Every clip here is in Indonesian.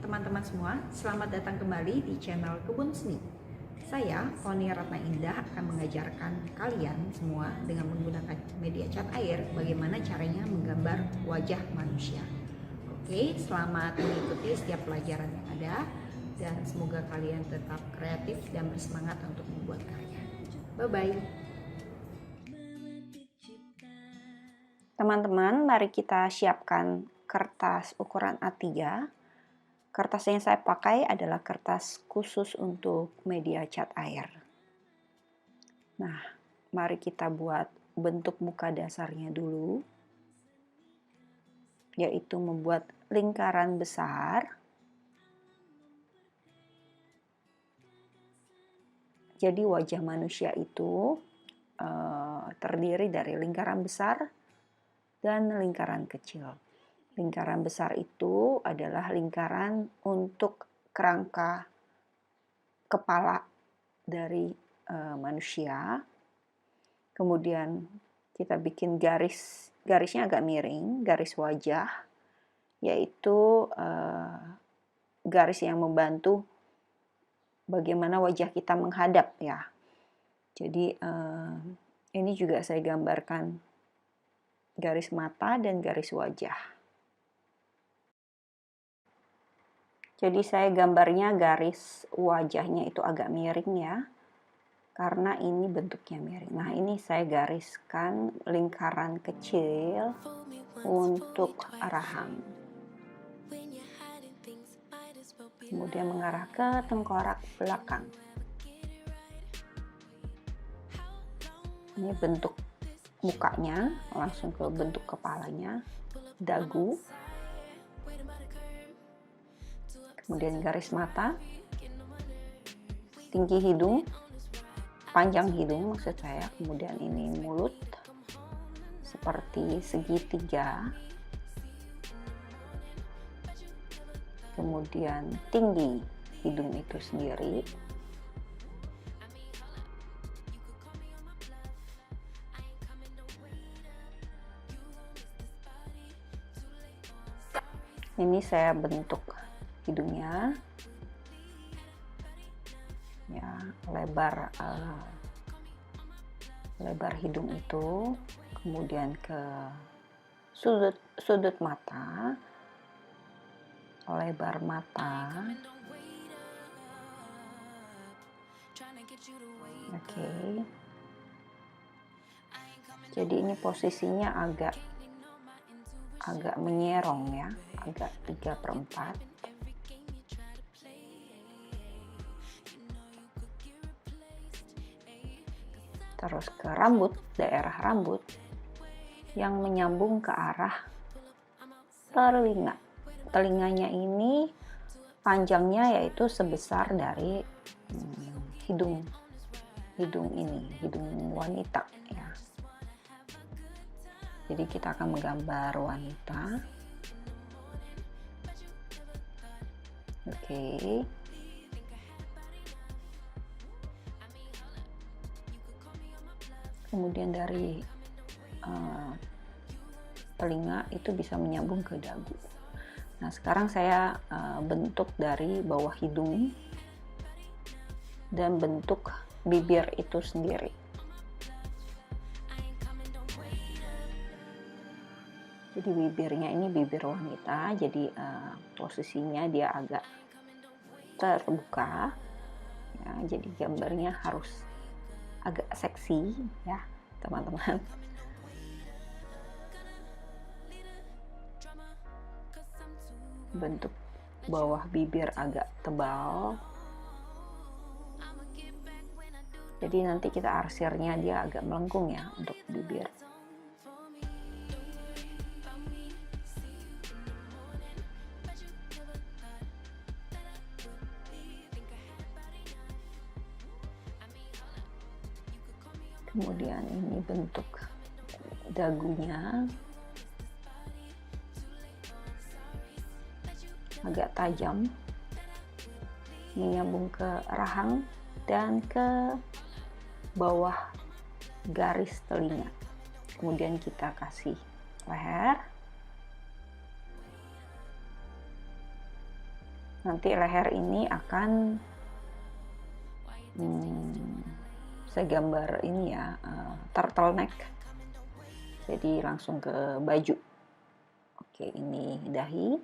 teman-teman semua, selamat datang kembali di channel Kebun Seni. Saya, Foni Ratna Indah, akan mengajarkan kalian semua dengan menggunakan media cat air bagaimana caranya menggambar wajah manusia. Oke, selamat mengikuti setiap pelajaran yang ada dan semoga kalian tetap kreatif dan bersemangat untuk membuat karya. Bye-bye. Teman-teman, mari kita siapkan kertas ukuran A3. Kertas yang saya pakai adalah kertas khusus untuk media cat air. Nah, mari kita buat bentuk muka dasarnya dulu, yaitu membuat lingkaran besar. Jadi wajah manusia itu terdiri dari lingkaran besar dan lingkaran kecil. Lingkaran besar itu adalah lingkaran untuk kerangka kepala dari manusia. Kemudian kita bikin garisnya agak miring, garis wajah, yaitu garis yang membantu bagaimana wajah kita menghadap ya. Jadi ini juga saya gambarkan garis mata dan garis wajah. Jadi saya gambarnya garis wajahnya itu agak miring ya, karena ini bentuknya miring. Nah, ini saya gariskan lingkaran kecil untuk rahang. Kemudian mengarah ke tengkorak belakang. Ini bentuk mukanya, langsung ke bentuk kepalanya, dagu. Kemudian garis mata, tinggi hidung, panjang hidung maksud saya. Kemudian ini mulut seperti segitiga. Kemudian tinggi hidung itu sendiri. Ini saya bentuk hidungnya, ya, lebar hidung itu, kemudian ke sudut mata, lebar mata. Oke. Jadi ini posisinya agak menyerong ya, agak 3/4. Terus ke rambut, daerah rambut yang menyambung ke arah telinga. Telinganya ini panjangnya yaitu sebesar dari hidung wanita ya. Jadi kita akan menggambar wanita. Oke. Kemudian dari telinga itu bisa menyambung ke dagu. Nah, sekarang saya bentuk dari bawah hidung dan bentuk bibir itu sendiri. Jadi bibirnya ini bibir wanita, jadi posisinya dia agak terbuka ya, jadi gambarnya harus agak seksi ya teman-teman. Bentuk bawah bibir agak tebal, jadi nanti kita arsirnya dia agak melengkung ya untuk bibir. Kemudian ini bentuk dagunya agak tajam, menyambung ke rahang dan ke bawah garis telinga. Kemudian kita kasih leher. Nanti leher ini akan saya gambar ini ya, turtleneck. Jadi langsung ke baju. Oke, ini dahi.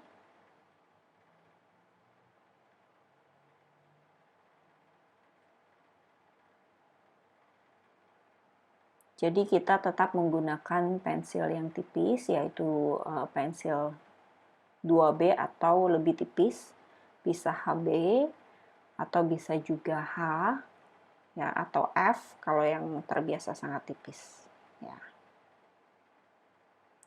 Jadi kita tetap menggunakan pensil yang tipis, yaitu pensil 2B atau lebih tipis, bisa HB atau bisa juga H ya, atau F kalau yang terbiasa sangat tipis ya.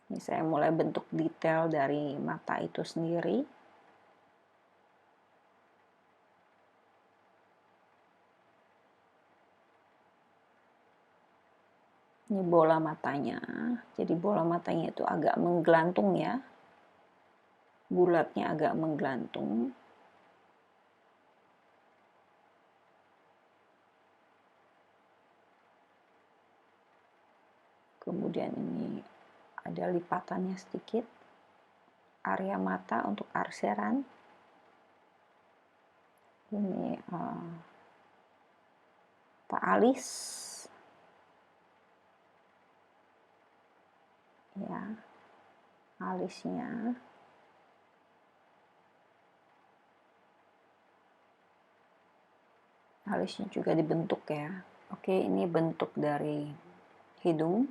Ini saya mulai bentuk detail dari mata itu sendiri. Ini bola matanya. Jadi bola matanya itu agak menggelantung ya. Bulatnya agak menggelantung. Kemudian ini ada lipatannya sedikit. Area mata untuk arseran. Ini alis. Ya, alisnya. Alisnya juga dibentuk ya. Oke, ini bentuk dari hidung.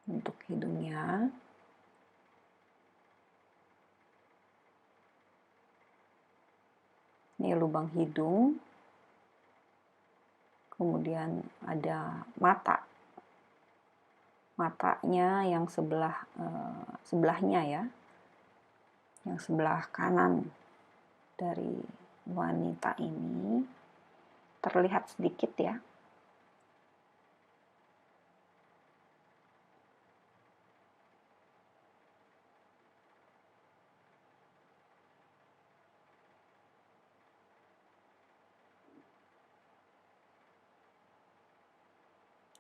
Bentuk hidungnya. Ini lubang hidung. Kemudian ada mata. Matanya yang sebelahnya ya. Yang sebelah kanan dari wanita ini terlihat sedikit ya.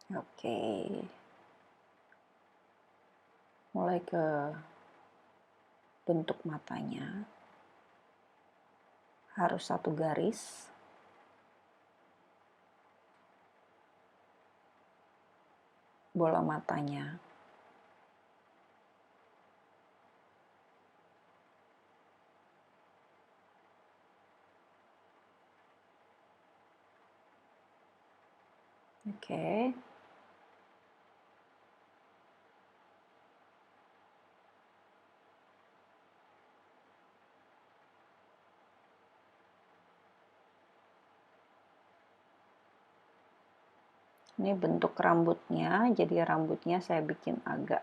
Oke. Mulai ke bentuk matanya. Harus satu garis. Bola matanya. Oke. Ini bentuk rambutnya, jadi rambutnya saya bikin agak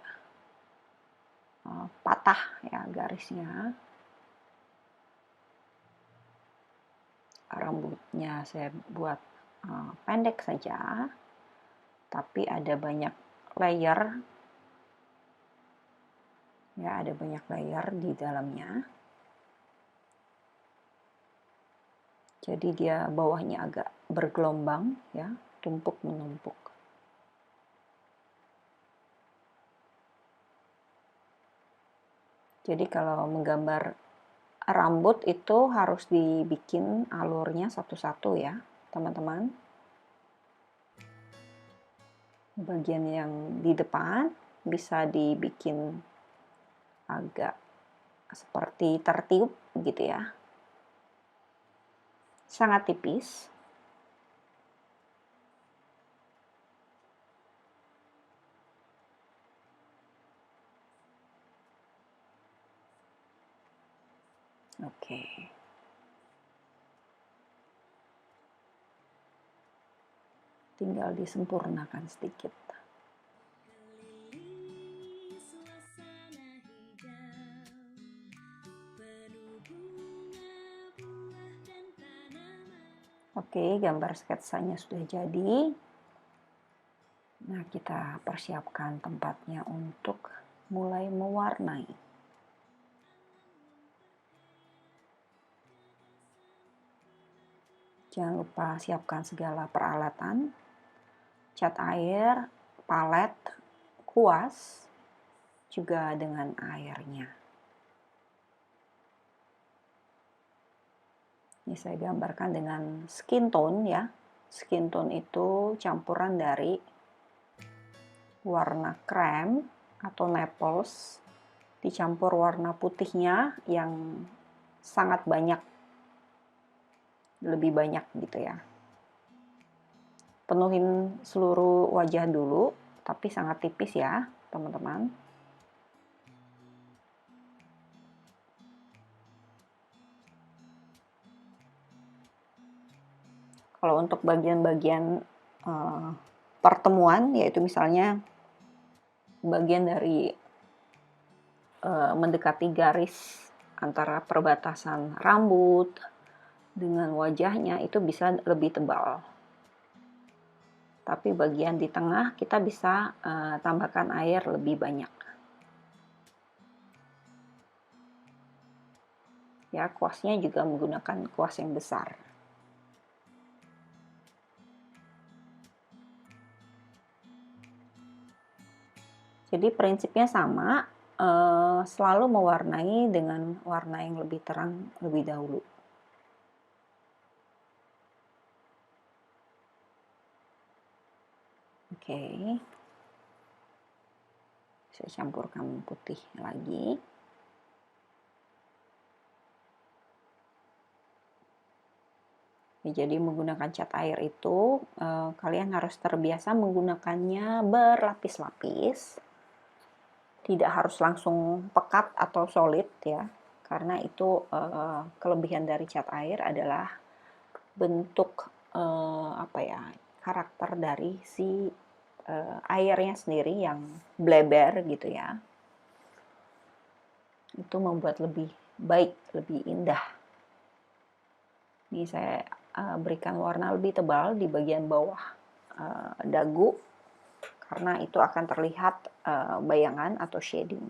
patah ya garisnya. Rambutnya saya buat pendek saja, tapi ada banyak layer. Ya, ada banyak layer di dalamnya. Jadi dia bawahnya agak bergelombang ya, tumpuk menumpuk. Jadi kalau menggambar rambut itu harus dibikin alurnya satu-satu ya, teman-teman. Bagian yang di depan bisa dibikin agak seperti tertiup gitu ya. Sangat tipis. Oke. Tinggal disempurnakan sedikit. Oke, gambar sketsanya sudah jadi. Nah, kita persiapkan tempatnya untuk mulai mewarnai. Jangan lupa siapkan segala peralatan. cat air, palet, kuas, juga dengan airnya. Ini saya gambarkan dengan skin tone ya. Skin tone itu campuran dari warna krem atau naples dicampur warna putihnya yang sangat banyak, lebih banyak gitu ya. Penuhin seluruh wajah dulu, tapi sangat tipis ya teman-teman. Kalau untuk bagian-bagian pertemuan, yaitu misalnya bagian dari mendekati garis antara perbatasan rambut dengan wajahnya, itu bisa lebih tebal. Tapi bagian di tengah kita bisa tambahkan air lebih banyak. Ya, kuasnya juga menggunakan kuas yang besar. Jadi prinsipnya sama, selalu mewarnai dengan warna yang lebih terang lebih dahulu. Oke, saya campurkan putih lagi. Ya, jadi menggunakan cat air itu kalian harus terbiasa menggunakannya berlapis-lapis. Tidak harus langsung pekat atau solid ya, karena itu kelebihan dari cat air adalah bentuk karakter dari si airnya sendiri yang bleber gitu ya. Itu membuat lebih baik, lebih indah. Ini saya berikan warna lebih tebal di bagian bawah dagu, karena itu akan terlihat bayangan atau shading.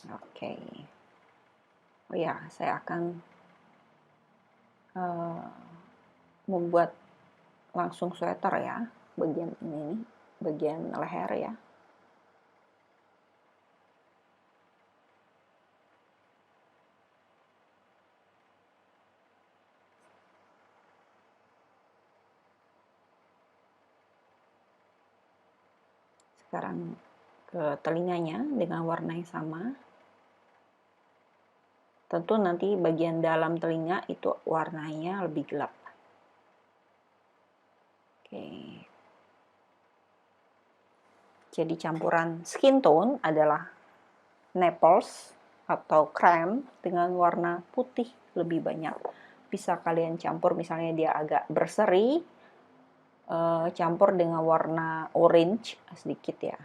Oke. Oh ya, saya akan membuat langsung sweater ya, bagian ini nih, bagian leher ya. Sekarang ke telinganya dengan warna yang sama. Tentu nanti bagian dalam telinga itu warnanya lebih gelap. Oke. Jadi campuran skin tone adalah naples atau krem dengan warna putih lebih banyak. Bisa kalian campur, misalnya dia agak berseri, campur dengan warna orange sedikit ya.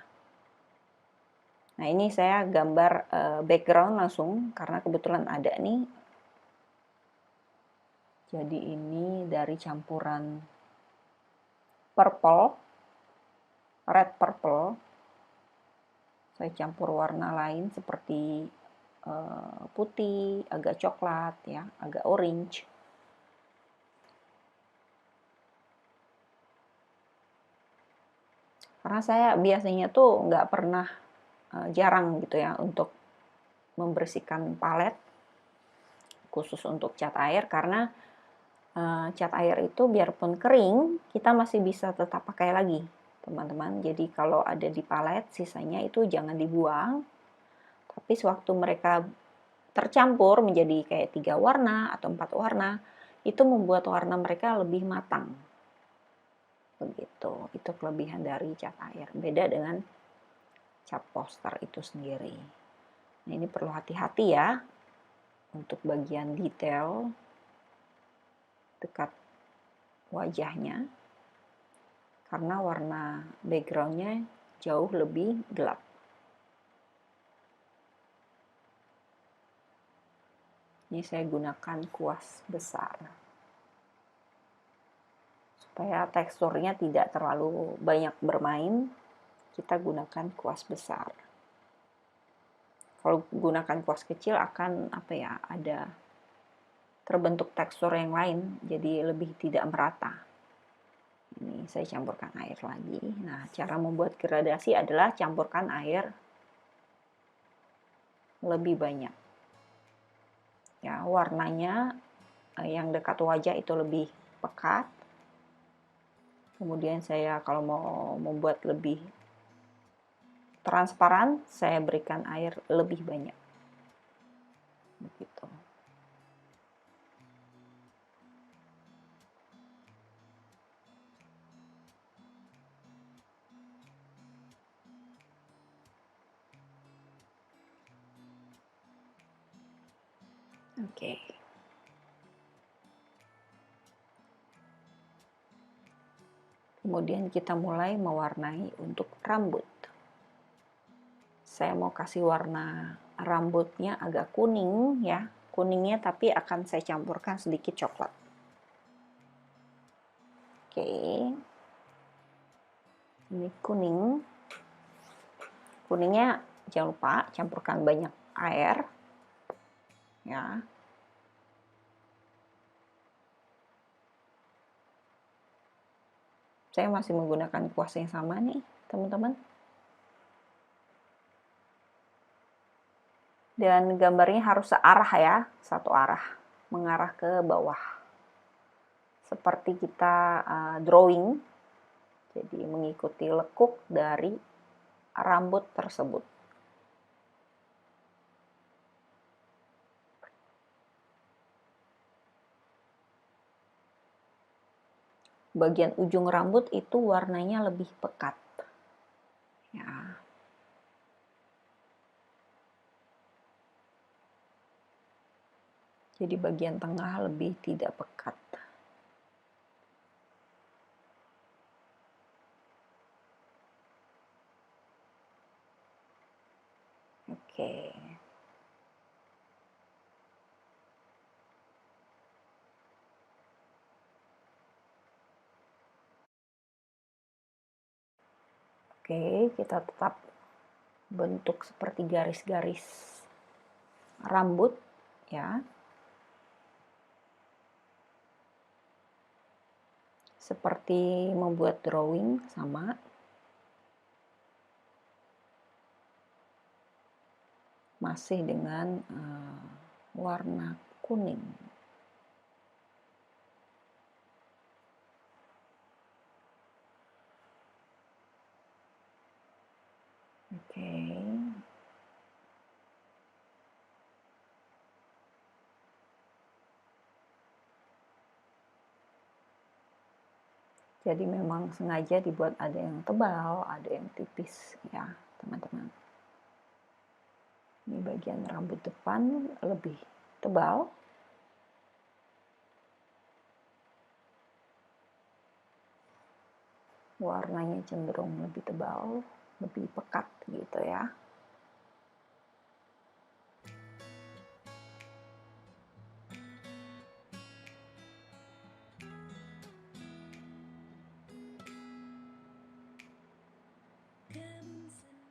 Nah, ini saya gambar background langsung karena kebetulan ada nih. Jadi ini dari campuran purple, red purple. Saya campur warna lain seperti putih, agak coklat ya, agak orange. Karena saya biasanya tuh nggak pernah, jarang gitu ya untuk membersihkan palet khusus untuk cat air, karena cat air itu biarpun kering kita masih bisa tetap pakai lagi teman-teman. Jadi kalau ada di palet sisanya itu jangan dibuang, tapi sewaktu mereka tercampur menjadi kayak 3 warna atau 4 warna, itu membuat warna mereka lebih matang. Begitu, itu kelebihan dari cat air. Beda dengan cat poster itu sendiri. Nah, ini perlu hati-hati ya untuk bagian detail dekat wajahnya, karena warna backgroundnya jauh lebih gelap. Ini saya gunakan kuas besar supaya teksturnya tidak terlalu banyak bermain. Kita gunakan kuas besar. Kalau gunakan kuas kecil akan ada terbentuk tekstur yang lain, jadi lebih tidak merata. Ini saya campurkan air lagi. Nah, cara membuat gradasi adalah campurkan air lebih banyak. Ya, warnanya yang dekat wajah itu lebih pekat. Kemudian saya kalau mau membuat lebih transparan, saya berikan air lebih banyak. Begitu. Oke. Kemudian kita mulai mewarnai untuk rambut. Saya mau kasih warna rambutnya agak kuning ya. Kuningnya tapi akan saya campurkan sedikit coklat. Oke. Ini kuning. Kuningnya jangan lupa campurkan banyak air. Ya. Saya masih menggunakan kuas yang sama nih, teman-teman. Dan gambarnya harus searah ya, satu arah, mengarah ke bawah. Seperti kita drawing, jadi mengikuti lekuk dari rambut tersebut. Bagian ujung rambut itu warnanya lebih pekat. Ya. Jadi bagian tengah lebih tidak pekat. Oke. Oke, kita tetap bentuk seperti garis-garis rambut ya. Seperti membuat drawing sama. Masih dengan warna kuning. Oke. Jadi memang sengaja dibuat ada yang tebal, ada yang tipis ya, teman-teman. Ini bagian rambut depan lebih tebal. Warnanya cenderung lebih tebal, lebih pekat gitu ya.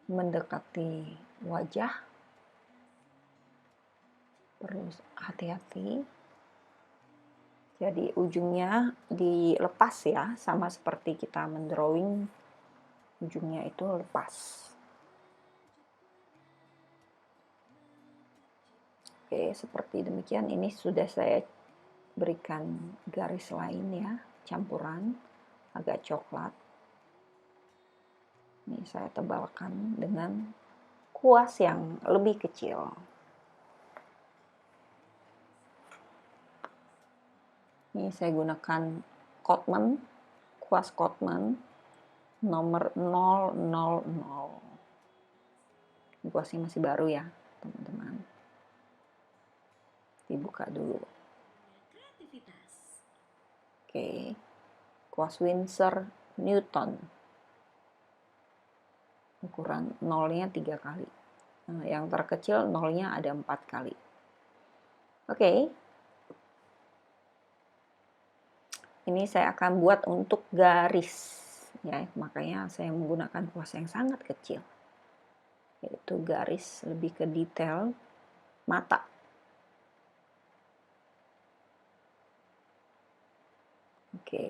Mendekati wajah perlu hati-hati. Jadi ujungnya dilepas ya, sama seperti kita mendrawing, ujungnya itu lepas. Oke, seperti demikian. Ini sudah saya berikan garis lain ya, campuran agak coklat. Ini saya tebalkan dengan kuas yang lebih kecil. Ini saya gunakan Cotman, kuas Cotman nomor 000. Kuasnya masih baru ya, teman-teman. Dibuka dulu. Oke, kuas Winsor Newton. Ukuran nolnya 3 kali. Nah, yang terkecil nolnya ada 4 kali. Oke. Ini saya akan buat untuk garis. Ya, makanya saya menggunakan kuas yang sangat kecil. Yaitu garis lebih ke detail mata. Oke,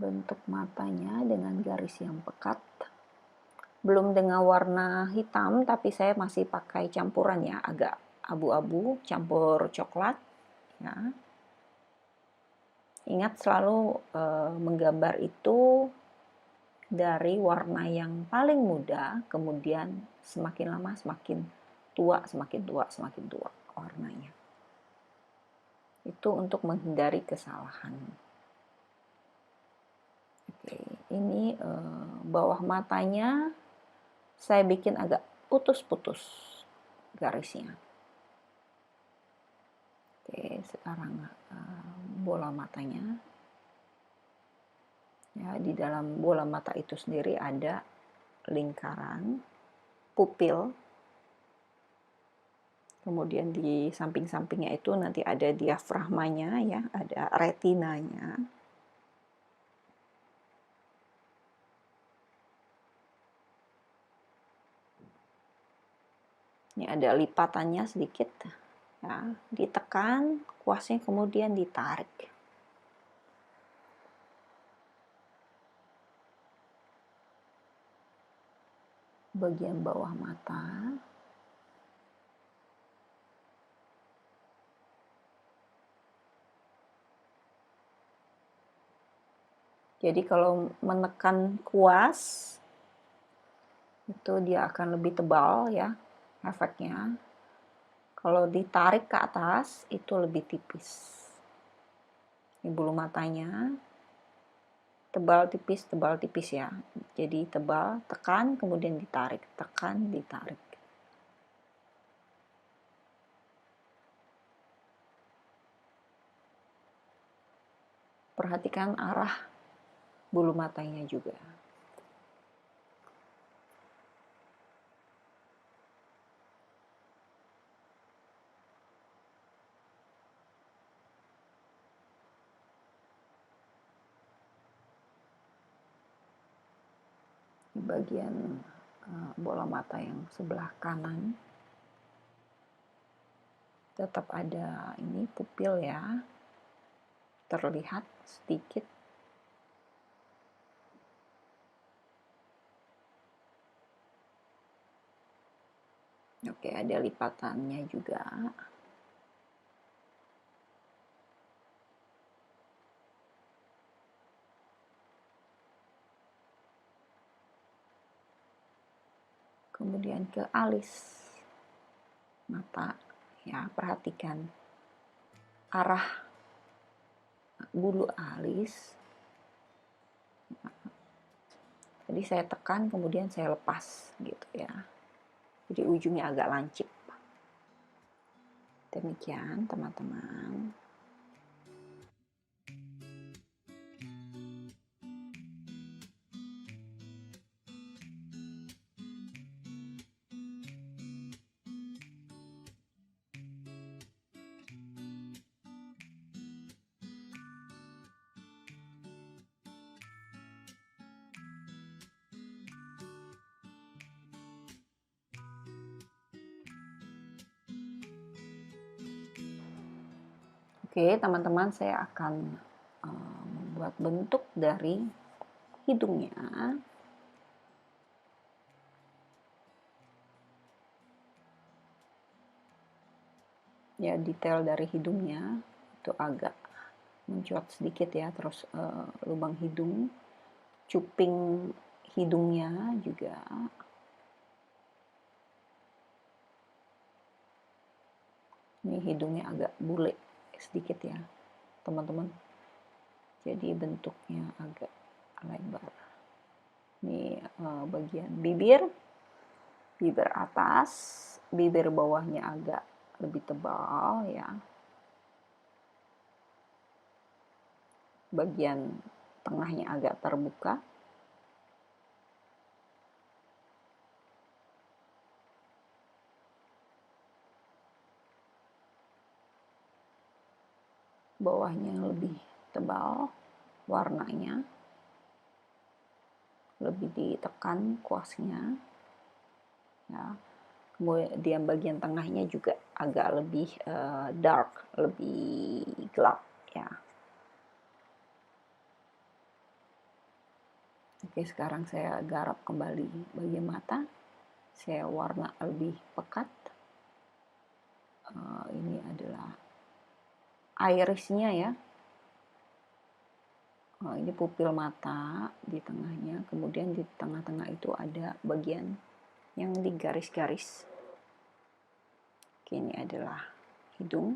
bentuk matanya dengan garis yang pekat. Belum dengan warna hitam, tapi saya masih pakai campuran ya, agak abu-abu, campur coklat. Ya. Ingat selalu menggambar itu dari warna yang paling muda, kemudian semakin lama semakin tua, semakin tua, semakin tua warnanya. Itu untuk menghindari kesalahan. Oke, ini bawah matanya saya bikin agak putus-putus garisnya. Oke, sekarang bola matanya. Ya, di dalam bola mata itu sendiri ada lingkaran, pupil. Kemudian di samping-sampingnya itu nanti ada diafragmanya ya, ada retinanya. Ini ada lipatannya sedikit, ya, ditekan, kuasnya kemudian ditarik. Bagian bawah mata. Jadi kalau menekan kuas, itu dia akan lebih tebal ya efeknya. Kalau ditarik ke atas itu lebih tipis. Ini bulu matanya tebal tipis ya. Jadi tebal, tekan kemudian ditarik, tekan ditarik. Perhatikan arah bulu matanya juga. Di bagian bola mata yang sebelah kanan tetap ada ini pupil ya, terlihat sedikit. Oke, ada lipatannya juga. Kemudian ke alis mata ya, perhatikan arah bulu alis. Jadi saya tekan kemudian saya lepas gitu ya. Jadi ujungnya agak lancip. Demikian teman-teman. Oke, teman-teman, saya akan membuat bentuk dari hidungnya. Ya, detail dari hidungnya itu agak mencuat sedikit ya, terus lubang hidung, cuping hidungnya juga. Ini hidungnya agak bule sedikit ya, teman-teman. Jadi bentuknya agak lebar. Ini bagian bibir atas, bibir bawahnya agak lebih tebal ya. Bagian tengahnya agak terbuka. Bawahnya lebih tebal warnanya, lebih ditekan kuasnya ya. Kemudian bagian tengahnya juga agak lebih dark, lebih gelap ya. Oke, sekarang saya garap kembali bagian mata. Saya warna lebih pekat. Ini adalah irisnya ya. Ini pupil mata di tengahnya. Kemudian di tengah-tengah itu ada bagian yang digaris-garis. Oke, ini adalah hidung.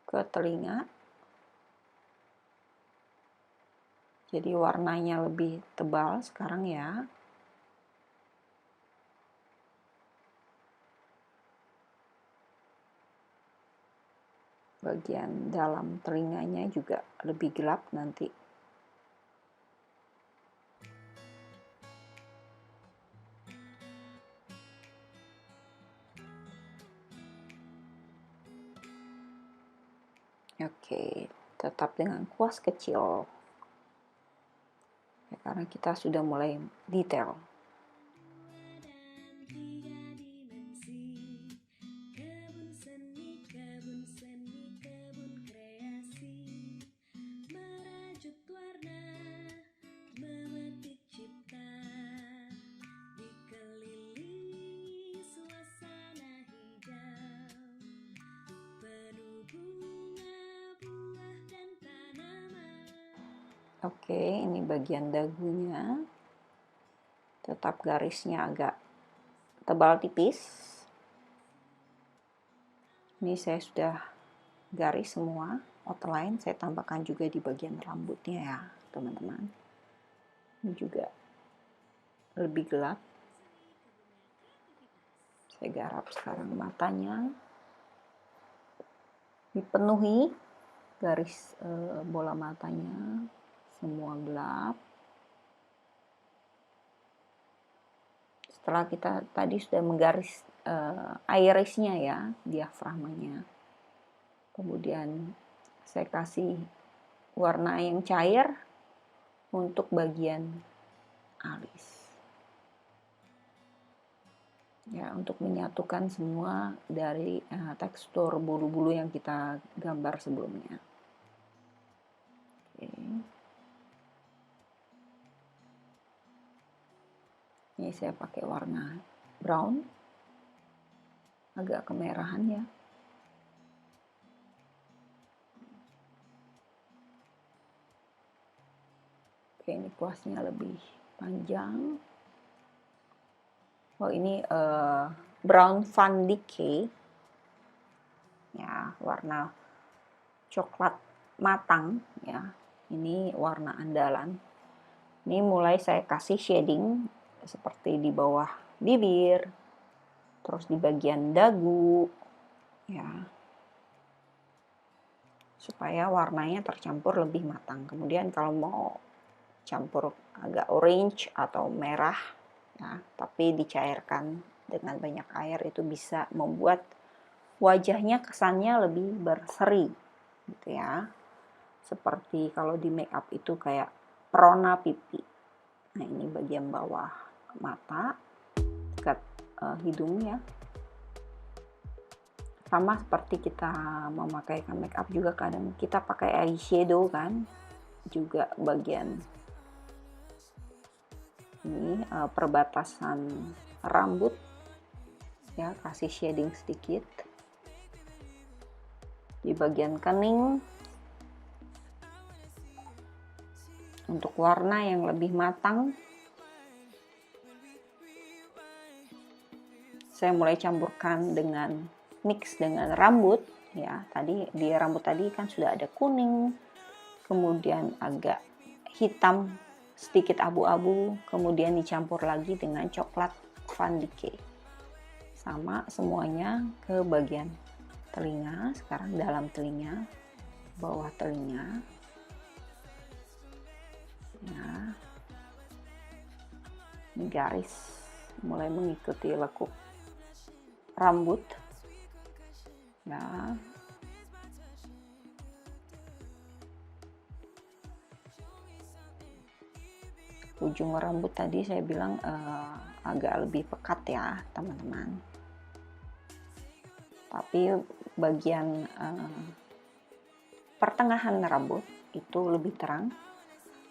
Ke telinga. Jadi warnanya lebih tebal sekarang ya. Bagian dalam telinganya juga lebih gelap nanti. Oke, tetap dengan kuas kecil. Ya, karena kita sudah mulai detail. Oke, ini bagian dagunya. Tetap garisnya agak tebal tipis. Ini saya sudah garis semua outline. Saya tambahkan juga di bagian rambutnya ya, teman-teman. Ini juga lebih gelap. Saya garap sekarang matanya. Dipenuhi garis bola matanya. Semua gelap. Setelah kita tadi sudah menggaris irisnya ya, diafragmanya. Kemudian saya kasih warna yang cair untuk bagian alis. Ya, untuk menyatukan semua dari tekstur bulu-bulu yang kita gambar sebelumnya. Oke. Ini saya pakai warna brown, agak kemerahan ya. Oke, ini kuasnya lebih panjang. Oh, ini brown Van Dyke ya, warna coklat matang ya. Ini warna andalan. Ini mulai saya kasih shading seperti di bawah bibir, terus di bagian dagu ya, supaya warnanya tercampur lebih matang. Kemudian kalau mau campur agak orange atau merah ya, tapi dicairkan dengan banyak air, itu bisa membuat wajahnya kesannya lebih berseri gitu ya, seperti kalau di make up itu kayak perona pipi. Nah, ini bagian bawah mata dekat hidung ya. Sama seperti kita memakaikan make up juga, kadang kita pakai eyeshadow kan, juga bagian ini perbatasan rambut ya, kasih shading sedikit di bagian kening untuk warna yang lebih matang. Saya mulai campurkan dengan mix dengan rambut ya. Tadi di rambut tadi kan sudah ada kuning, kemudian agak hitam, sedikit abu-abu, kemudian dicampur lagi dengan coklat Van Dyke. Sama semuanya ke bagian telinga. Sekarang dalam telinga, bawah telinga ya. Ini garis mulai mengikuti lekuk rambut ya. Ujung rambut tadi saya bilang agak lebih pekat ya teman-teman, tapi bagian pertengahan rambut itu lebih terang.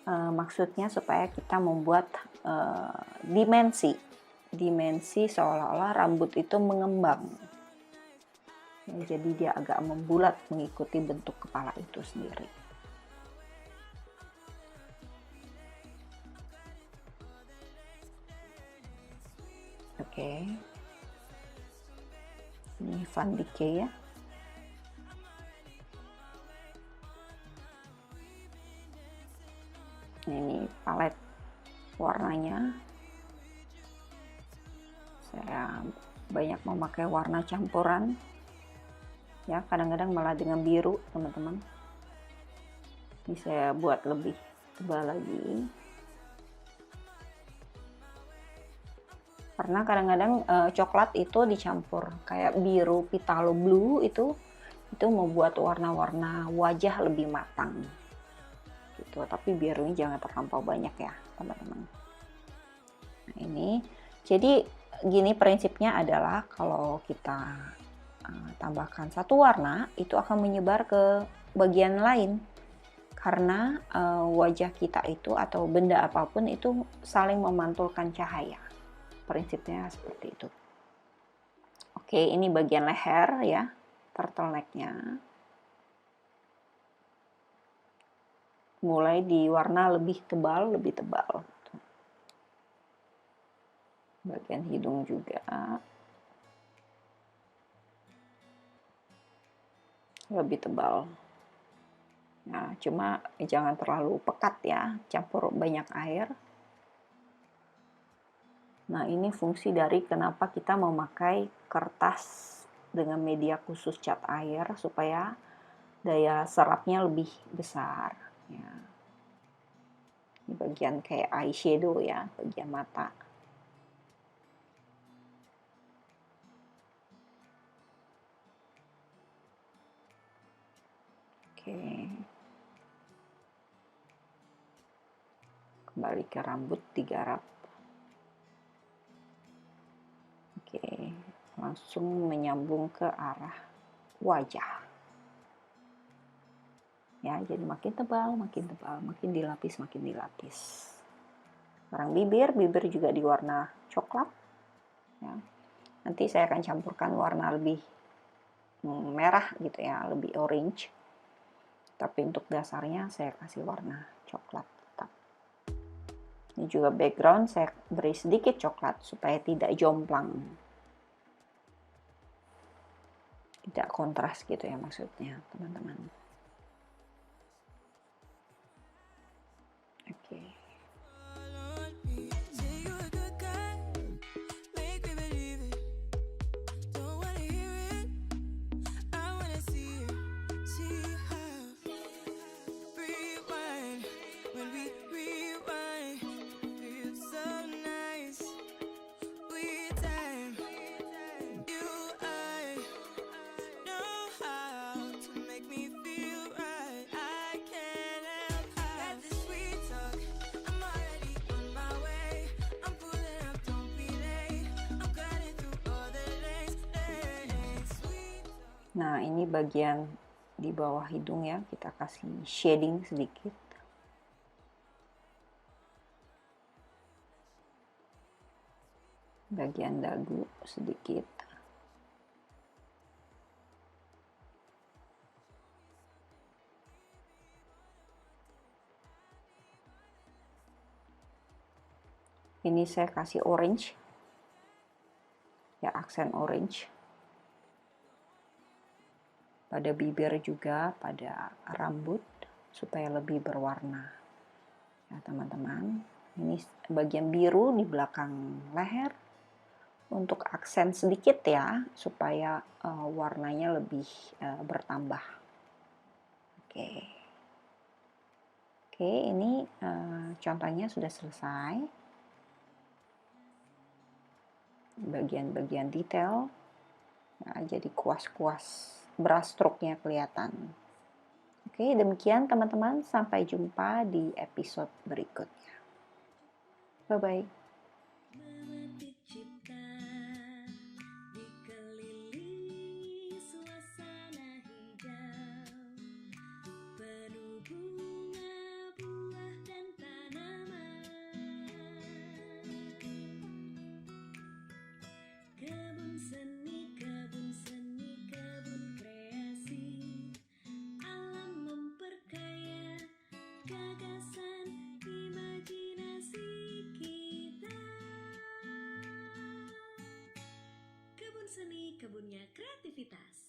Maksudnya supaya kita membuat dimensi seolah-olah rambut itu mengembang. Ya, jadi dia agak membulat mengikuti bentuk kepala itu sendiri. Oke. Ini Van Dijk ya. Ini palet warnanya. Saya banyak memakai warna campuran. Ya, kadang-kadang malah dengan biru, teman-teman. Ini saya buat lebih tebal lagi. Karena kadang-kadang coklat itu dicampur kayak biru Phthalo blue itu membuat warna-warna wajah lebih matang. Gitu. Tapi birunya jangan terlampau banyak ya, teman-teman. Nah, ini jadi gini prinsipnya adalah kalau kita tambahkan satu warna itu akan menyebar ke bagian lain karena wajah kita itu atau benda apapun itu saling memantulkan cahaya. Prinsipnya seperti itu. Oke, ini bagian leher ya, turtleneck-nya. Mulai di warna lebih tebal. Bagian hidung juga. Lebih tebal. Nah, cuma jangan terlalu pekat ya, campur banyak air. Nah, ini fungsi dari kenapa kita memakai kertas dengan media khusus cat air supaya daya serapnya lebih besar. Ya. Ini bagian kayak eyeshadow ya, bagian mata. Oke. Kembali ke rambut digarap. Oke, langsung menyambung ke arah wajah. Ya, jadi makin tebal, makin dilapis. Sekarang bibir juga diwarna coklat. Ya. Nanti saya akan campurkan warna lebih merah gitu ya, lebih orange. Tapi untuk dasarnya saya kasih warna coklat tetap. Ini juga background saya beri sedikit coklat supaya tidak jomplang. Tidak kontras gitu ya maksudnya, teman-teman. Oke. Nah, ini bagian di bawah hidung ya, kita kasih shading sedikit. Bagian dagu sedikit. Ini saya kasih orange. Ya, aksen orange. Pada bibir juga, pada rambut supaya lebih berwarna. Ya, teman-teman. Ini bagian biru di belakang leher untuk aksen sedikit ya, supaya warnanya lebih bertambah. Oke, ini contohnya sudah selesai. Bagian-bagian detail, ya, jadi kuas-kuas brush stroke-nya kelihatan. Oke, demikian teman-teman. Sampai jumpa di episode berikutnya. Bye-bye. kebunnya kreativitas.